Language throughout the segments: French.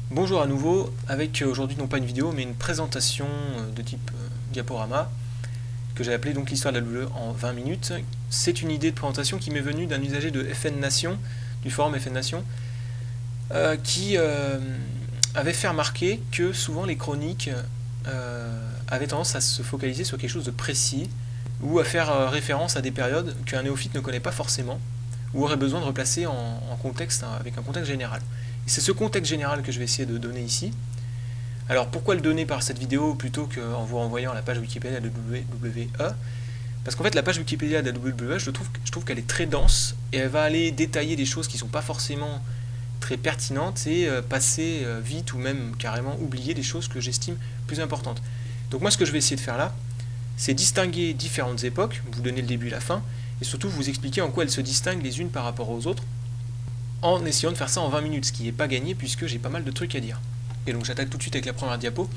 Bonjour à nouveau, avec aujourd'hui non pas une vidéo mais une présentation de type diaporama que j'ai appelé donc l'histoire de la WWE en 20 minutes. C'est une idée de présentation qui m'est venue d'un usager de FN Nation, du forum FN Nation, qui avait fait remarquer que souvent les chroniques avaient tendance à se focaliser sur quelque chose de précis ou à faire référence à des périodes qu'un néophyte ne connaît pas forcément ou aurait besoin de replacer en contexte, avec un contexte général. Et c'est ce contexte général que je vais essayer de donner ici. Alors pourquoi le donner par cette vidéo plutôt qu'en vous renvoyant à la page Wikipédia de la WWE? Parce qu'en fait la page Wikipédia de la WWE, je trouve qu'elle est très dense et elle va aller détailler des choses qui ne sont pas forcément très pertinentes et passer vite ou même carrément oublier des choses que j'estime plus importantes. Donc moi ce que je vais essayer de faire là, c'est distinguer différentes époques, vous donner le début et la fin, et surtout vous expliquer en quoi elles se distinguent les unes par rapport aux autres, en essayant de faire ça en 20 minutes, ce qui n'est pas gagné puisque j'ai pas mal de trucs à dire. Et donc j'attaque tout de suite avec la première diapo.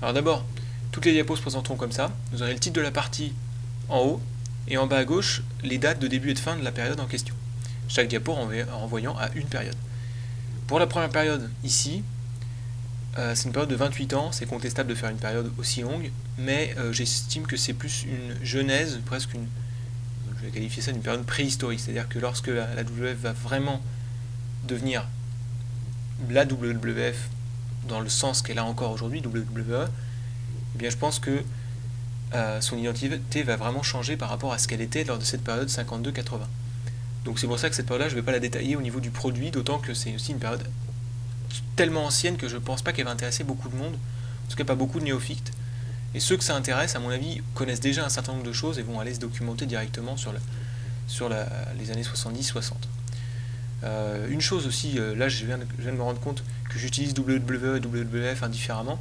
Alors d'abord, toutes les diapos se présenteront comme ça. Vous aurez le titre de la partie en haut, et en bas à gauche, les dates de début et de fin de la période en question. Chaque diapo renvoyant à une période. Pour la première période, ici, c'est une période de 28 ans, c'est contestable de faire une période aussi longue, mais j'estime que c'est plus une genèse, presque une... Je vais qualifier ça d'une période préhistorique, c'est-à-dire que lorsque la WWF va vraiment devenir la WWF dans le sens qu'elle a encore aujourd'hui, WWE, eh bien je pense que son identité va vraiment changer par rapport à ce qu'elle était lors de cette période 52-80. Donc c'est pour ça que cette période-là, je ne vais pas la détailler au niveau du produit, d'autant que c'est aussi une période tellement ancienne que je ne pense pas qu'elle va intéresser beaucoup de monde, en tout cas pas beaucoup de néophytes. Et ceux que ça intéresse, à mon avis, connaissent déjà un certain nombre de choses et vont aller se documenter directement sur les années 70-60. Une chose aussi, là je viens de me rendre compte que j'utilise WWE et WWF indifféremment.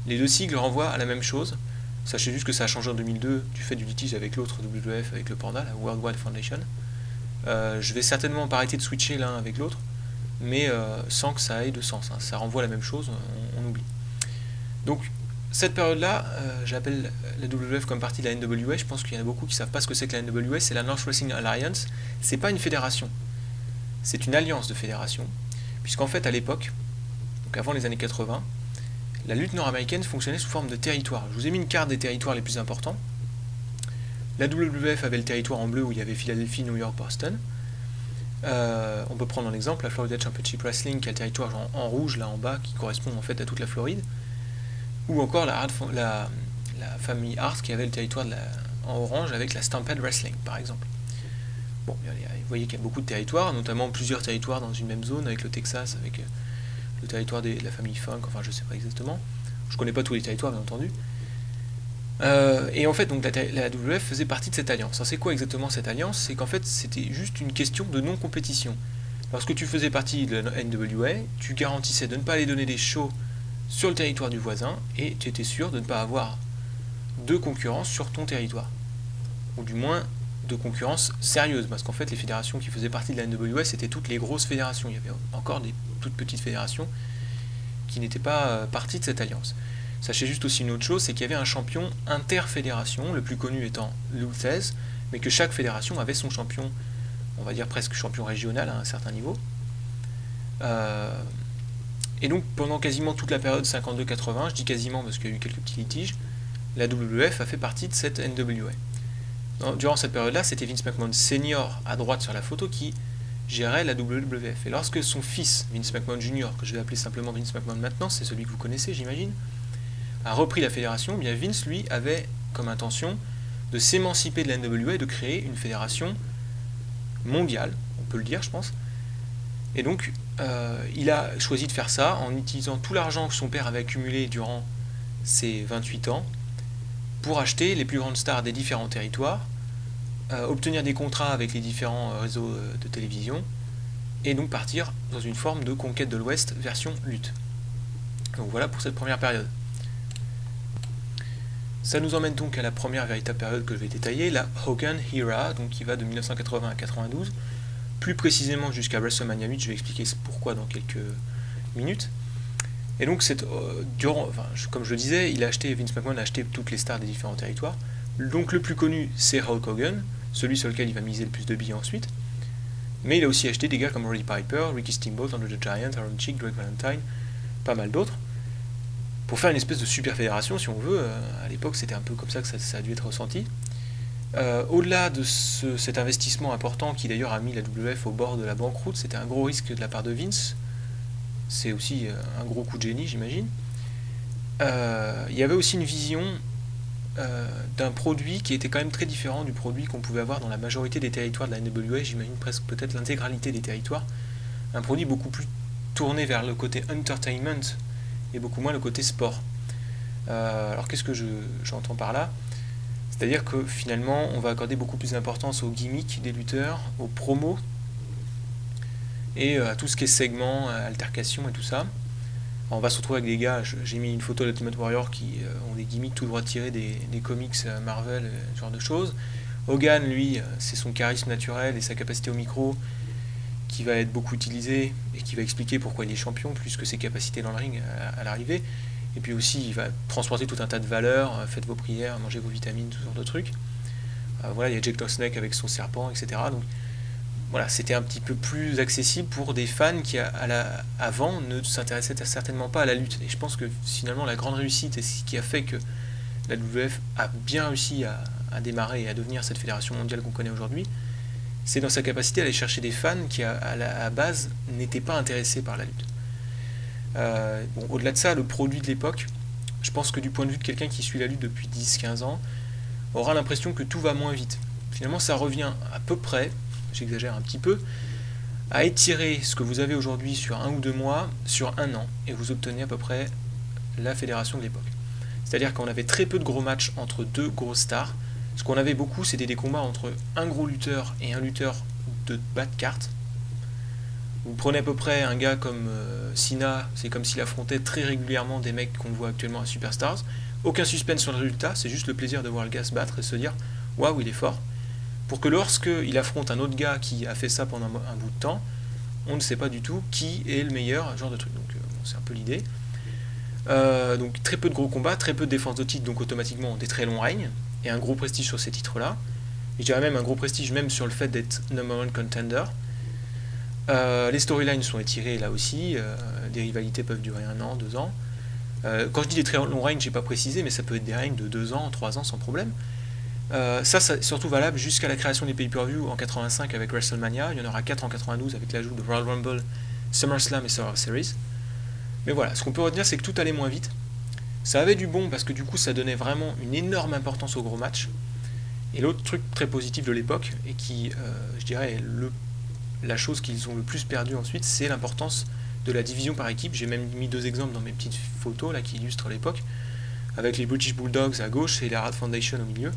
Les deux sigles renvoient à la même chose. Sachez juste que ça a changé en 2002 du fait du litige avec l'autre WWF, avec le Panda, la World Wide Foundation. Je vais certainement pas arrêter de switcher l'un avec l'autre, mais sans que ça ait de sens. Hein. Ça renvoie à la même chose, on oublie. Donc cette période-là, j'appelle la WWF comme partie de la NWA. Je pense qu'il y en a beaucoup qui ne savent pas ce que c'est que la NWA. C'est la North Wrestling Alliance. C'est pas une fédération. C'est une alliance de fédérations, puisqu'en fait à l'époque, donc avant les années 80, la lutte nord-américaine fonctionnait sous forme de territoire. Je vous ai mis une carte des territoires les plus importants. La WWF avait le territoire en bleu où il y avait Philadelphie, New York, Boston. On peut prendre un exemple, la Florida Championship Wrestling qui a le territoire en rouge là en bas qui correspond en fait à toute la Floride. Ou encore la famille Hart qui avait le territoire en orange avec la Stampede Wrestling par exemple. Bon, vous voyez qu'il y a beaucoup de territoires, notamment plusieurs territoires dans une même zone, avec le Texas, avec le territoire de la famille Funk, enfin je ne sais pas exactement. Je ne connais pas tous les territoires, bien entendu. Et en fait, donc, la WWF faisait partie de cette alliance. Alors, c'est quoi exactement cette alliance? C'est qu'en fait, c'était juste une question de non-compétition. Lorsque tu faisais partie de la NWA, tu garantissais de ne pas aller donner des shows sur le territoire du voisin, et tu étais sûr de ne pas avoir de concurrence sur ton territoire. Ou du moins de concurrence sérieuse, parce qu'en fait les fédérations qui faisaient partie de la NWA c'était toutes les grosses fédérations, il y avait encore des toutes petites fédérations qui n'étaient pas partie de cette alliance. Sachez juste aussi une autre chose, c'est qu'il y avait un champion interfédération, le plus connu étant Luthez, mais que chaque fédération avait son champion, on va dire presque champion régional à un certain niveau. Et donc pendant quasiment toute la période 52-80, je dis quasiment parce qu'il y a eu quelques petits litiges, la WWF a fait partie de cette NWA. Durant cette période-là, c'était Vince McMahon senior à droite sur la photo qui gérait la WWF. Et lorsque son fils, Vince McMahon Jr., que je vais appeler simplement Vince McMahon maintenant, c'est celui que vous connaissez j'imagine, a repris la fédération, bien Vince lui avait comme intention de s'émanciper de la NWA et de créer une fédération mondiale, on peut le dire je pense. Et donc il a choisi de faire ça en utilisant tout l'argent que son père avait accumulé durant ses 28 ans pour acheter les plus grandes stars des différents territoires, obtenir des contrats avec les différents réseaux de télévision, et donc partir dans une forme de conquête de l'Ouest version lutte. Donc voilà pour cette première période. Ça nous emmène donc à la première véritable période que je vais détailler, la Hogan Era, donc qui va de 1980 à 92, plus précisément jusqu'à WrestleMania 8, je vais expliquer pourquoi dans quelques minutes. Et donc, comme je le disais, Vince McMahon a acheté toutes les stars des différents territoires. Donc le plus connu, c'est Hulk Hogan, celui sur lequel il va miser le plus de billets ensuite. Mais il a aussi acheté des gars comme Roddy Piper, Ricky Steamboat, Andre the Giant, Aaron Chick, Greg Valentine, pas mal d'autres, pour faire une espèce de super fédération, si on veut. À l'époque, c'était un peu comme ça que ça a dû être ressenti. Au-delà de cet investissement important qui d'ailleurs a mis la WWF au bord de la banqueroute, c'était un gros risque de la part de Vince, c'est aussi un gros coup de génie, j'imagine. Il y avait aussi une vision d'un produit qui était quand même très différent du produit qu'on pouvait avoir dans la majorité des territoires de la NWA, j'imagine presque peut-être l'intégralité des territoires. Un produit beaucoup plus tourné vers le côté entertainment et beaucoup moins le côté sport. Alors qu'est-ce que j'entends par là? C'est-à-dire que finalement, on va accorder beaucoup plus d'importance aux gimmicks des lutteurs, aux promos, et à tout ce qui est segments, altercations et tout ça. Alors on va se retrouver avec des gars, j'ai mis une photo d'Ultimate Warrior qui ont des gimmicks tout droit tirés des comics Marvel, ce genre de choses. Hogan, lui, c'est son charisme naturel et sa capacité au micro qui va être beaucoup utilisé et qui va expliquer pourquoi il est champion, plus que ses capacités dans le ring à l'arrivée. Et puis aussi, il va transporter tout un tas de valeurs, faites vos prières, mangez vos vitamines, tout ce genre de trucs. Voilà, il y a Jake the Snake avec son serpent, etc. Donc voilà, c'était un petit peu plus accessible pour des fans qui, avant, ne s'intéressaient certainement pas à la lutte. Et je pense que finalement, la grande réussite et ce qui a fait que la WWF a bien réussi à démarrer et à devenir cette fédération mondiale qu'on connaît aujourd'hui, c'est dans sa capacité à aller chercher des fans qui, à la base, n'étaient pas intéressés par la lutte. Bon, au-delà de ça, le produit de l'époque, je pense que du point de vue de quelqu'un qui suit la lutte depuis 10-15 ans, aura l'impression que tout va moins vite. Finalement, ça revient à peu près, j'exagère un petit peu, à étirer ce que vous avez aujourd'hui sur 1 ou 2 mois, sur 1 an, et vous obtenez à peu près la fédération de l'époque. C'est-à-dire qu'on avait très peu de gros matchs entre deux grosses stars. Ce qu'on avait beaucoup, c'était des combats entre un gros lutteur et un lutteur de bas de carte. Vous prenez à peu près un gars comme Cena, c'est comme s'il affrontait très régulièrement des mecs qu'on voit actuellement à Superstars. Aucun suspense sur le résultat, c'est juste le plaisir de voir le gars se battre et se dire « Waouh, il est fort ». Pour que lorsqu'il affronte un autre gars qui a fait ça pendant un bout de temps, on ne sait pas du tout qui est le meilleur, genre de truc. Donc c'est un peu l'idée. Donc très peu de gros combats, très peu de défense de titre, donc automatiquement des très longs règnes, et un gros prestige sur ces titres-là. Je dirais même un gros prestige même sur le fait d'être number one contender. Les storylines sont étirées là aussi, des rivalités peuvent durer 1 an, 2 ans. Quand je dis des très longs règnes, j'ai pas précisé, mais ça peut être des règnes de 2 ans, 3 ans sans problème. Ça c'est surtout valable jusqu'à la création des pay-per-view en 85 avec WrestleMania. Il y en aura 4 en 92 avec l'ajout de Royal Rumble, SummerSlam et Survivor Series. Mais voilà, ce qu'on peut retenir, c'est que tout allait moins vite. Ça avait du bon parce que du coup ça donnait vraiment une énorme importance aux gros matchs. Et l'autre truc très positif de l'époque, et qui je dirais est la chose qu'ils ont le plus perdu ensuite, c'est l'importance de la division par équipe. J'ai même mis 2 exemples dans mes petites photos là qui illustrent l'époque, avec les British Bulldogs à gauche et la Rad Foundation au milieu.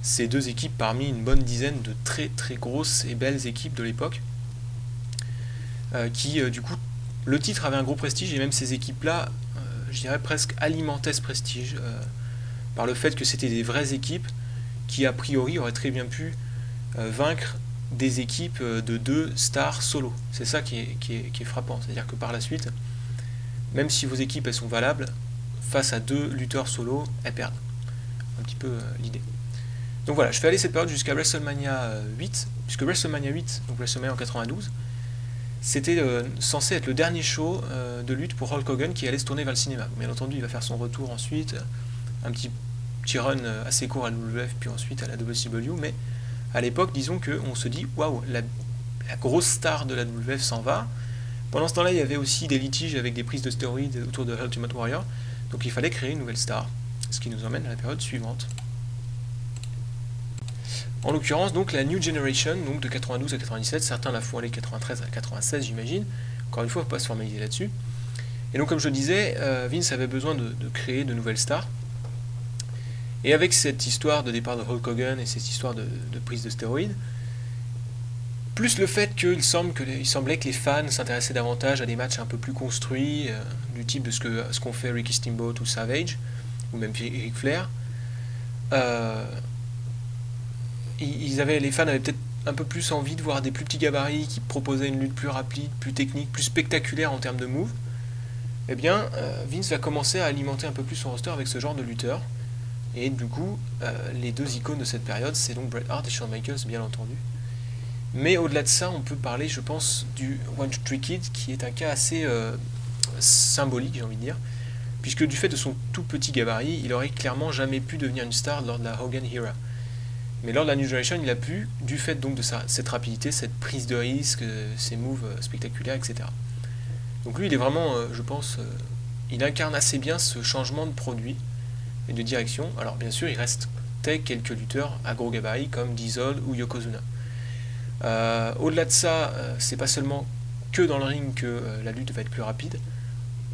Ces 2 équipes parmi une bonne dizaine de très très grosses et belles équipes de l'époque, qui du coup, le titre avait un gros prestige, et même ces équipes-là, je dirais presque alimentaient ce prestige, par le fait que c'était des vraies équipes qui a priori auraient très bien pu vaincre des équipes de 2 stars solo. C'est ça qui est frappant, c'est-à-dire que par la suite, même si vos équipes elles sont valables, face à 2 lutteurs solo, elles perdent. Un petit peu l'idée. Donc voilà, je fais aller cette période jusqu'à WrestleMania 8, puisque WrestleMania 8, donc WrestleMania en 92, c'était censé être le dernier show de lutte pour Hulk Hogan qui allait se tourner vers le cinéma. Bien entendu, il va faire son retour ensuite, un petit run assez court à la WWF, puis ensuite à la WCW, mais à l'époque, disons qu'on se dit, waouh, la grosse star de la WWF s'en va. Pendant ce temps-là, il y avait aussi des litiges avec des prises de stéroïdes autour de Ultimate Warrior, donc il fallait créer une nouvelle star, ce qui nous emmène à la période suivante. En l'occurrence, donc la New Generation, donc de 92 à 97, certains la font aller de 93 à 96, j'imagine. Encore une fois, il ne faut pas se formaliser là-dessus. Et donc, comme je le disais, Vince avait besoin de créer de nouvelles stars. Et avec cette histoire de départ de Hulk Hogan et cette histoire de prise de stéroïdes, plus le fait qu'il semblait que les fans s'intéressaient davantage à des matchs un peu plus construits, du type de ce qu'ont fait Ricky Steamboat ou Savage, ou même Ric Flair, les fans avaient peut-être un peu plus envie de voir des plus petits gabarits qui proposaient une lutte plus rapide, plus technique, plus spectaculaire en termes de moves. Eh bien, Vince va commencer à alimenter un peu plus son roster avec ce genre de lutteurs. Et du coup, les 2 icônes de cette période, c'est donc Bret Hart et Shawn Michaels, bien entendu. Mais au-delà de ça, on peut parler, je pense, du One Tree Kid, qui est un cas assez symbolique, j'ai envie de dire, puisque du fait de son tout petit gabarit, il aurait clairement jamais pu devenir une star lors de la Hogan Era. Mais lors de la New Generation, il a pu, du fait donc de cette rapidité, cette prise de risque, ses moves spectaculaires, etc. Donc lui, il est vraiment, je pense, il incarne assez bien ce changement de produit et de direction. Alors bien sûr, il restait quelques lutteurs à gros gabarit comme Diesel ou Yokozuna. Au-delà de ça, c'est pas seulement que dans le ring que la lutte va être plus rapide.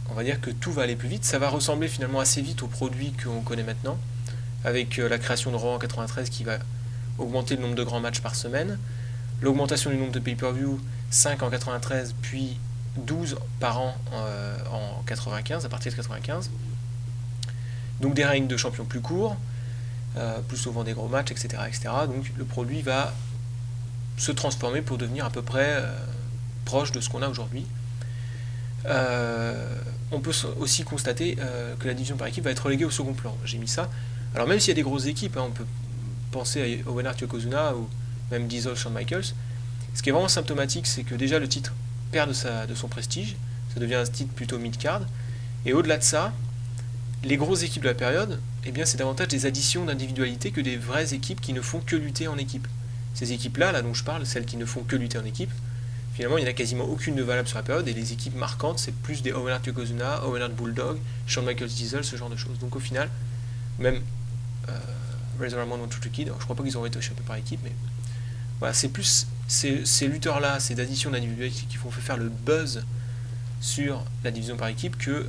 On va dire que tout va aller plus vite. Ça va ressembler finalement assez vite au produit qu'on connaît maintenant, avec la création de Raw en 93 qui va augmenter le nombre de grands matchs par semaine, l'augmentation du nombre de pay-per-view, 5 en 93, puis 12 par an en 95, à partir de 95. Donc des règnes de champions plus courts, plus souvent des gros matchs, etc., etc. Donc le produit va se transformer pour devenir à peu près proche de ce qu'on a aujourd'hui. On peut aussi constater que la division par équipe va être reléguée au second plan. J'ai mis ça. Alors même s'il y a des grosses équipes, on peut penser à Owen Hart, Yokozuna ou même Diesel, Shawn Michaels. Ce qui est vraiment symptomatique, c'est que déjà le titre perd de son prestige. Ça devient un titre plutôt mid-card. Et au-delà de ça, les grosses équipes de la période, eh bien, c'est davantage des additions d'individualité que des vraies équipes qui ne font que lutter en équipe. Ces équipes-là, là dont je parle, celles qui ne font que lutter en équipe, finalement, il n'y en a quasiment aucune de valable sur la période, et les équipes marquantes, c'est plus des Owen Hart Yokozuna, Owen Hart Bulldog, Shawn Michaels Diesel, ce genre de choses. Donc au final, même Razor Ramon ou True Kid, je crois pas qu'ils auraient été champions par équipe, mais voilà, c'est plus ces lutteurs-là, ces additions d'individualité qui font faire le buzz sur la division par équipe que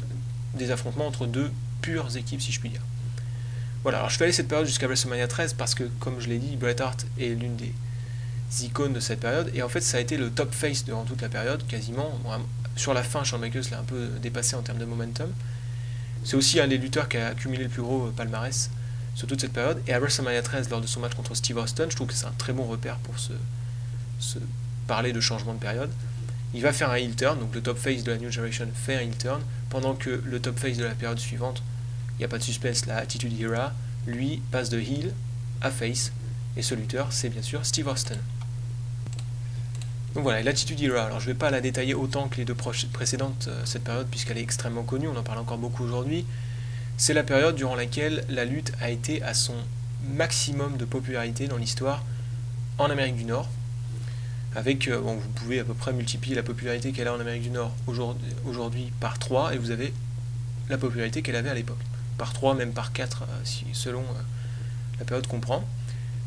des affrontements entre deux pures équipes, si je puis dire. Voilà, alors je vais aller cette période jusqu'à WrestleMania 13 parce que, comme je l'ai dit, Bret Hart est l'une des icônes de cette période, et en fait ça a été le top face durant toute la période, quasiment. Bon, sur la fin, Shawn Michaels l'a un peu dépassé en termes de momentum. C'est aussi un des lutteurs qui a accumulé le plus gros palmarès sur toute cette période, et à WrestleMania 13, lors de son match contre Steve Austin, je trouve que c'est un très bon repère pour se parler de changement de période. Il va faire un heel turn, donc le top face de la New Generation fait un heel turn, pendant que le top face de la période suivante, il n'y a pas de suspense, la Attitude Era, lui passe de heel à face, et ce lutteur, c'est bien sûr Steve Austin. Donc voilà, l'Attitude Era, alors je ne vais pas la détailler autant que les deux précédentes, cette période, puisqu'elle est extrêmement connue, on en parle encore beaucoup aujourd'hui. C'est la période durant laquelle la lutte a été à son maximum de popularité dans l'histoire en Amérique du Nord, avec, bon, vous pouvez à peu près multiplier la popularité qu'elle a en Amérique du Nord aujourd'hui par 3, et vous avez la popularité qu'elle avait à l'époque. Par 3, même par 4, selon la période qu'on prend.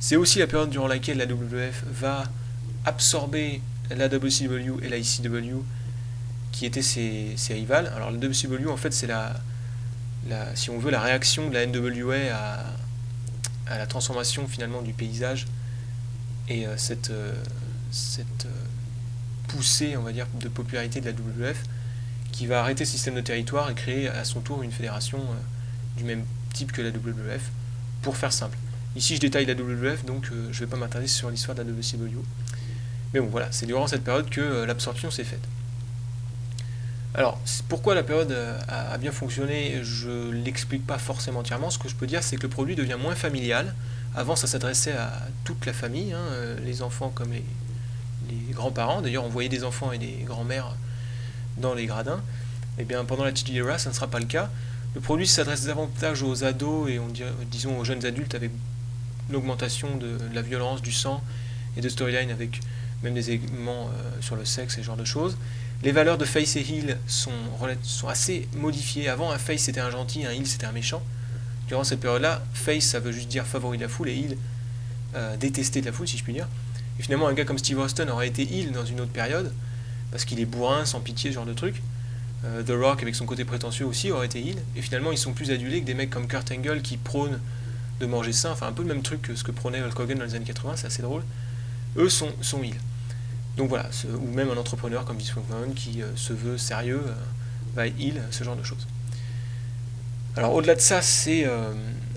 C'est aussi la période durant laquelle la WWF va absorber la WCW et la ECW, qui étaient ses rivales. Alors la WCW, en fait, c'est si on veut, la réaction de la NWA à la transformation finalement du paysage, et cette poussée, on va dire, de popularité de la WWF, qui va arrêter ce système de territoire et créer à son tour une fédération du même type que la WWF, pour faire simple. Ici je détaille la WWF, donc je ne vais pas m'attarder sur l'histoire de la WCW. Mais bon, voilà, c'est durant cette période que l'absorption s'est faite. Alors, pourquoi la période a bien fonctionné, je ne l'explique pas forcément entièrement. Ce que je peux dire, c'est que le produit devient moins familial. Avant, ça s'adressait à toute la famille, les enfants comme les grands-parents. D'ailleurs, on voyait des enfants et des grands-mères dans les gradins. Et bien, pendant la Attitude Era, ça ne sera pas le cas. Le produit s'adresse davantage aux ados et disons aux jeunes adultes, avec l'augmentation de la violence, du sang et de storyline, avec même des éléments sur le sexe et ce genre de choses. Les valeurs de face et heel sont assez modifiées. Avant, un face c'était un gentil, un heel c'était un méchant. Durant cette période-là, face ça veut juste dire favori de la foule, et heel détesté de la foule, si je puis dire. Et finalement, un gars comme Steve Austin aurait été heel dans une autre période, parce qu'il est bourrin, sans pitié, ce genre de truc. The Rock, avec son côté prétentieux aussi, aurait été heel. Et finalement, ils sont plus adulés que des mecs comme Kurt Angle qui prônent de manger sain, enfin un peu le même truc que ce que prônait Hulk Hogan dans les années 80, c'est assez drôle. Eux sont heel. Donc voilà, ou même un entrepreneur comme Vince McMahon qui se veut sérieux, va être heel, ce genre de choses. Alors au-delà de ça, c'est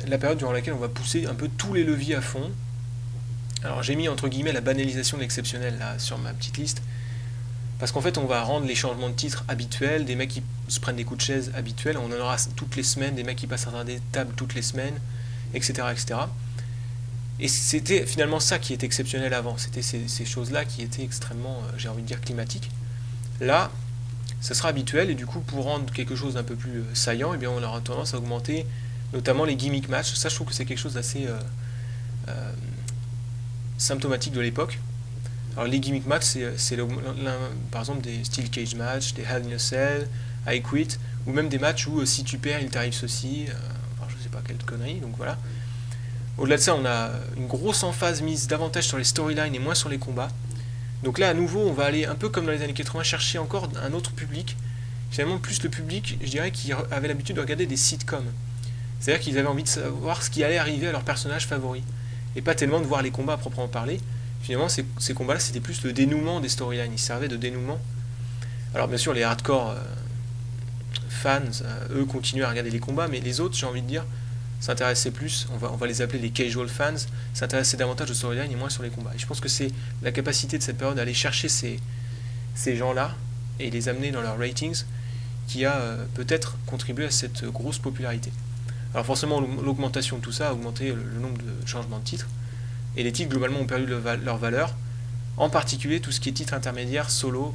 la période durant laquelle on va pousser un peu tous les leviers à fond. Alors j'ai mis entre guillemets la banalisation de l'exceptionnel là sur ma petite liste, parce qu'en fait on va rendre les changements de titre habituels, des mecs qui se prennent des coups de chaise habituels, on en aura toutes les semaines, des mecs qui passent à travers des tables toutes les semaines, etc. etc. Et c'était finalement ça qui était exceptionnel avant, c'était ces choses-là qui étaient extrêmement, j'ai envie de dire, climatiques. Là, ça sera habituel, et du coup pour rendre quelque chose d'un peu plus saillant, eh bien on aura tendance à augmenter notamment les gimmick matchs. Ça je trouve que c'est quelque chose d'assez symptomatique de l'époque. Alors les gimmick matchs, c'est par exemple des steel cage match, des Hell in a Cell, I Quit, ou même des matchs où si tu perds il t'arrive ceci, enfin, je sais pas quelle connerie, donc voilà. Au-delà de ça, on a une grosse emphase mise davantage sur les storylines et moins sur les combats. Donc là, à nouveau, on va aller un peu comme dans les années 80, chercher encore un autre public. Finalement, plus le public, je dirais, qui avait l'habitude de regarder des sitcoms. C'est-à-dire qu'ils avaient envie de savoir ce qui allait arriver à leur personnage favori. Et pas tellement de voir les combats à proprement parler. Finalement, ces combats-là, c'était plus le dénouement des storylines. Ils servaient de dénouement. Alors bien sûr, les hardcore fans, eux, continuaient à regarder les combats, mais les autres, j'ai envie de dire, s'intéressaient plus, on va les appeler les casual fans, s'intéressaient davantage aux storylines et moins sur les combats. Et je pense que c'est la capacité de cette période d'aller chercher ces gens-là et les amener dans leurs ratings qui a peut-être contribué à cette grosse popularité. Alors forcément, l'augmentation de tout ça a augmenté le nombre de changements de titres, et les titres globalement ont perdu leur valeur, en particulier tout ce qui est titre intermédiaire, solo,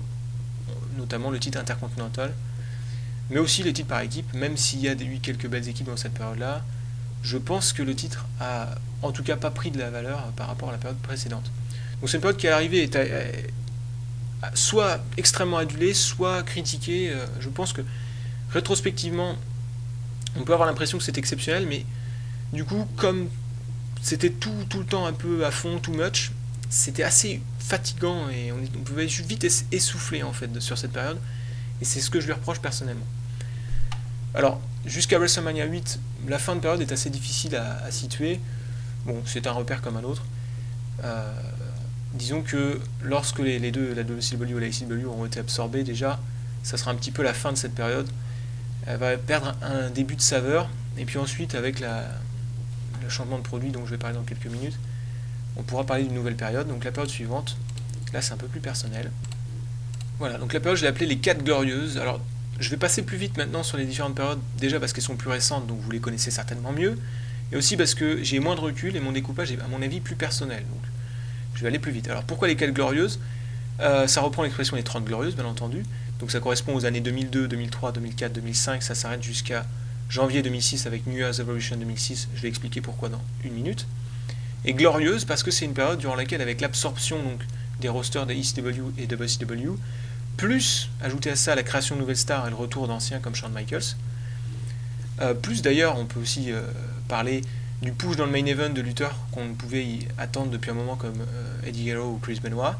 notamment le titre intercontinental, mais aussi les titres par équipe, même s'il y a eu quelques belles équipes dans cette période-là. Je pense que le titre a en tout cas pas pris de la valeur par rapport à la période précédente. Donc c'est une période qui est arrivée soit extrêmement adulée, soit critiquée. Je pense que rétrospectivement, on peut avoir l'impression que c'est exceptionnel, mais du coup, comme c'était tout le temps un peu à fond, too much, c'était assez fatigant et on pouvait vite essouffler en fait sur cette période, et c'est ce que je lui reproche personnellement. Alors, jusqu'à WrestleMania 8, la fin de période est assez difficile à situer. Bon, c'est un repère comme un autre. Disons que lorsque les deux, la WCW et la ICW, auront été absorbés, déjà, ça sera un petit peu la fin de cette période. Elle va perdre un début de saveur, et puis ensuite, avec le changement de produit dont je vais parler dans quelques minutes, on pourra parler d'une nouvelle période. Donc la période suivante, là c'est un peu plus personnel. Voilà, donc la période je l'ai appelée les 4 glorieuses. Alors je vais passer plus vite maintenant sur les différentes périodes, déjà parce qu'elles sont plus récentes, donc vous les connaissez certainement mieux, et aussi parce que j'ai moins de recul et mon découpage est à mon avis plus personnel, donc je vais aller plus vite. Alors pourquoi les 4 glorieuses? Ça reprend l'expression des 30 glorieuses bien entendu, donc ça correspond aux années 2002, 2003, 2004, 2005, ça s'arrête jusqu'à janvier 2006 avec New Year's Evolution 2006, je vais expliquer pourquoi dans une minute. Et glorieuse parce que c'est une période durant laquelle, avec l'absorption donc des rosters de ECW et de WCW, plus ajouter à ça la création de nouvelles stars et le retour d'anciens comme Shawn Michaels, plus d'ailleurs on peut aussi parler du push dans le main event de lutteurs qu'on ne pouvait y attendre depuis un moment comme Eddie Guerrero ou Chris Benoit,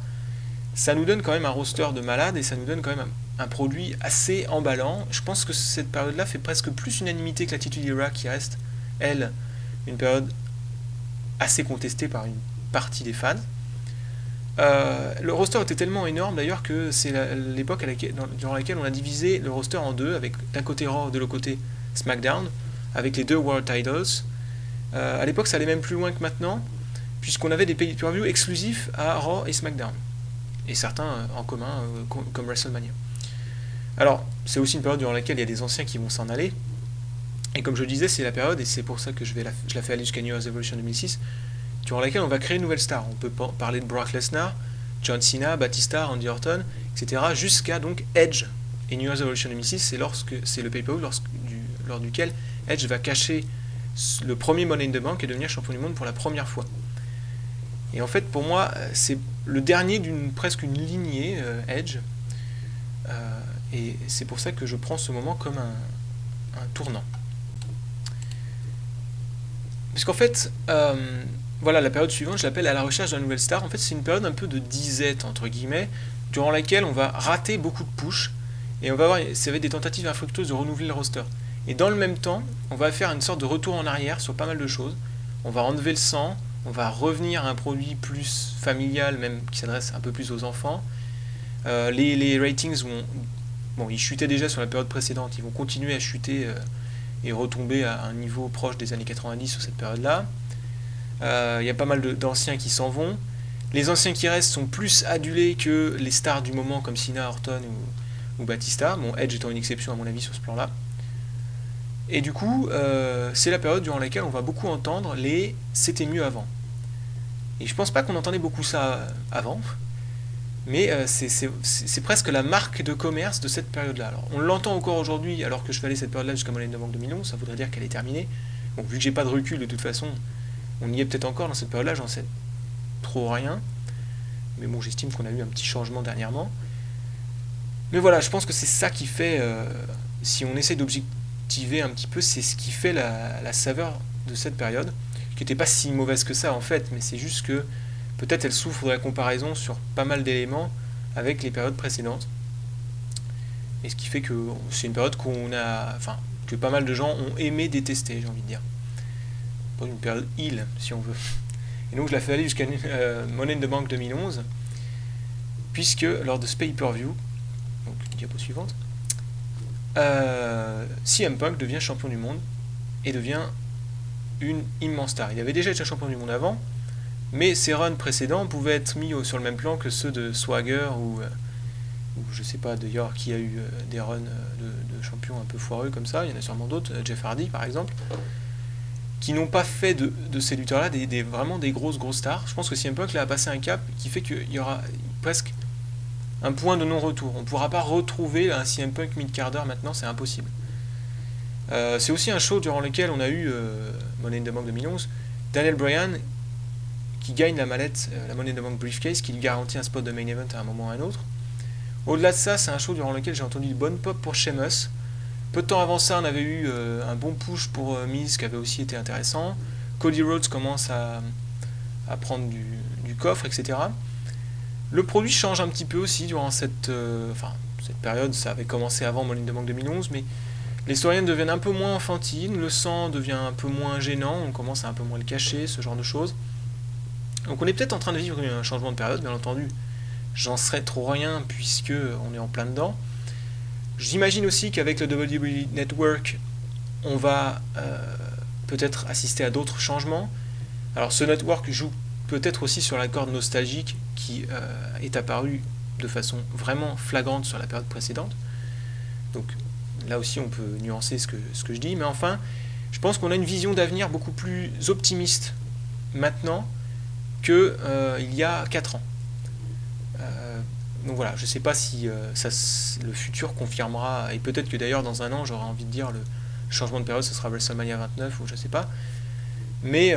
ça nous donne quand même un roster de malades et ça nous donne quand même un produit assez emballant. Je pense que cette période-là fait presque plus unanimité que l'Attitude Era qui reste, elle, une période assez contestée par une partie des fans. Le roster était tellement énorme d'ailleurs que c'est l'époque durant laquelle on a divisé le roster en deux, avec d'un côté Raw, de l'autre côté SmackDown, avec les deux World Titles. À l'époque ça allait même plus loin que maintenant, puisqu'on avait des pay-per-view exclusifs à Raw et SmackDown, et certains en commun comme WrestleMania. Alors c'est aussi une période durant laquelle il y a des anciens qui vont s'en aller, et comme je disais c'est la période, et c'est pour ça que je la fais aller jusqu'à New Year's Evolution 2006, durant laquelle on va créer une nouvelle star. On peut parler de Brock Lesnar, John Cena, Batista, Randy Orton, etc. jusqu'à donc Edge. Et New Year's Evolution 2006, c'est le pay-per-view lors duquel Edge va cacher le premier Money in the Bank et devenir champion du monde pour la première fois. Et en fait, pour moi, c'est le dernier d'une presque une lignée Edge. Et c'est pour ça que je prends ce moment comme un tournant. Parce qu'en fait, voilà, la période suivante, je l'appelle à la recherche d'un nouvelle star. En fait, c'est une période un peu de disette, entre guillemets, durant laquelle on va rater beaucoup de push, et ça va être des tentatives infructueuses de renouveler le roster. Et dans le même temps, on va faire une sorte de retour en arrière sur pas mal de choses. On va enlever le sang, on va revenir à un produit plus familial, même qui s'adresse un peu plus aux enfants. Les ratings ils chutaient déjà sur la période précédente, ils vont continuer à chuter et retomber à un niveau proche des années 90 sur cette période-là. Il y a pas mal d'anciens qui s'en vont. Les anciens qui restent sont plus adulés que les stars du moment comme Cena, Orton ou Batista. Bon, Edge étant une exception à mon avis sur ce plan-là. Et du coup, c'est la période durant laquelle on va beaucoup entendre les « c'était mieux avant ». Et je pense pas qu'on entendait beaucoup ça avant. Mais c'est presque la marque de commerce de cette période-là. Alors, on l'entend encore aujourd'hui, alors que je fallait cette période-là jusqu'à Money in the Bank 2011, ça voudrait dire qu'elle est terminée. Bon, vu que j'ai pas de recul, de toute façon, on y est peut-être encore dans cette période-là, j'en sais trop rien. Mais bon, j'estime qu'on a eu un petit changement dernièrement. Mais voilà, je pense que c'est ça qui fait, si on essaie d'objectiver un petit peu, c'est ce qui fait la saveur de cette période, qui n'était pas si mauvaise que ça en fait, mais c'est juste que peut-être elle souffre de la comparaison sur pas mal d'éléments avec les périodes précédentes. Et ce qui fait que c'est une période que pas mal de gens ont aimé détester, j'ai envie de dire. Pas une période heal, si on veut. Et donc je la fais aller jusqu'à Money in the Bank 2011, puisque lors de ce pay-per-view, donc diapo suivante, CM Punk devient champion du monde et devient une immense star. Il avait déjà été champion du monde avant, mais ses runs précédents pouvaient être mis sur le même plan que ceux de Swagger ou je sais pas d'ailleurs qui a eu des runs de champions un peu foireux comme ça. Il y en a sûrement d'autres, Jeff Hardy par exemple, qui n'ont pas fait de ces lutteurs-là vraiment des grosses stars. Je pense que CM Punk là a passé un cap qui fait qu'il y aura presque un point de non-retour. On ne pourra pas retrouver un CM Punk mid-carder maintenant, c'est impossible. C'est aussi un show durant lequel on a eu Money in the Bank 2011, Daniel Bryan qui gagne la mallette, la Money in the Bank briefcase, qui lui garantit un spot de main event à un moment ou à un autre. Au-delà de ça, c'est un show durant lequel j'ai entendu une bonne pop pour Sheamus. Peu de temps avant ça, on avait eu un bon push pour Miz qui avait aussi été intéressant. Cody Rhodes commence à prendre du coffre, etc. Le produit change un petit peu aussi durant cette période. Ça avait commencé avant Money in the Bank 2011, mais les storylines deviennent un peu moins enfantines, le sang devient un peu moins gênant, on commence à un peu moins le cacher, ce genre de choses. Donc on est peut-être en train de vivre un changement de période, bien entendu. J'en serais trop rien puisque on est en plein dedans. J'imagine aussi qu'avec le WWE Network, on va peut-être assister à d'autres changements. Alors ce network joue peut-être aussi sur la corde nostalgique qui est apparue de façon vraiment flagrante sur la période précédente. Donc là aussi on peut nuancer ce que je dis, mais enfin, je pense qu'on a une vision d'avenir beaucoup plus optimiste maintenant qu'il y a 4 ans. Donc voilà, je ne sais pas si le futur confirmera, et peut-être que d'ailleurs dans un an j'aurai envie de dire le changement de période ce sera WrestleMania 29 ou je ne sais pas, mais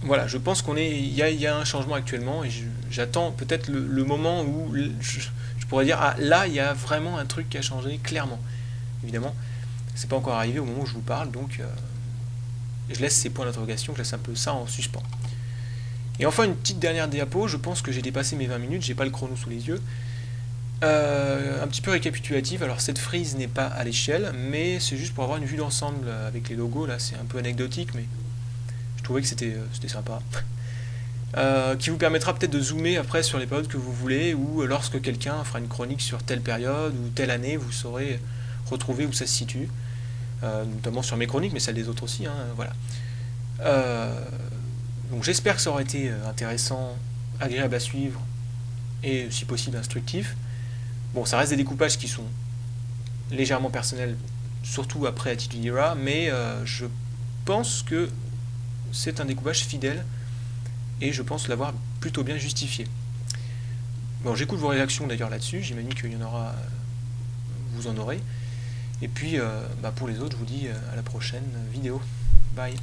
voilà, je pense il y a un changement actuellement et j'attends peut-être le moment où je pourrais dire ah là il y a vraiment un truc qui a changé clairement. Évidemment, c'est pas encore arrivé au moment où je vous parle, donc je laisse ces points d'interrogation, je laisse un peu ça en suspens. Et enfin une petite dernière diapo, je pense que j'ai dépassé mes 20 minutes, j'ai pas le chrono sous les yeux. Un petit peu récapitulative, alors cette frise n'est pas à l'échelle, mais c'est juste pour avoir une vue d'ensemble avec les logos, là c'est un peu anecdotique, mais je trouvais que c'était sympa. Qui vous permettra peut-être de zoomer après sur les périodes que vous voulez, ou lorsque quelqu'un fera une chronique sur telle période ou telle année, vous saurez retrouver où ça se situe, notamment sur mes chroniques, mais celles des autres aussi, hein, voilà. Donc j'espère que ça aura été intéressant, agréable à suivre, et si possible instructif. Bon, ça reste des découpages qui sont légèrement personnels, surtout après Attitude Era, mais je pense que c'est un découpage fidèle, et je pense l'avoir plutôt bien justifié. Bon, j'écoute vos réactions d'ailleurs là-dessus, j'imagine qu'il y en aura, vous en aurez. Et puis, pour les autres, je vous dis à la prochaine vidéo. Bye.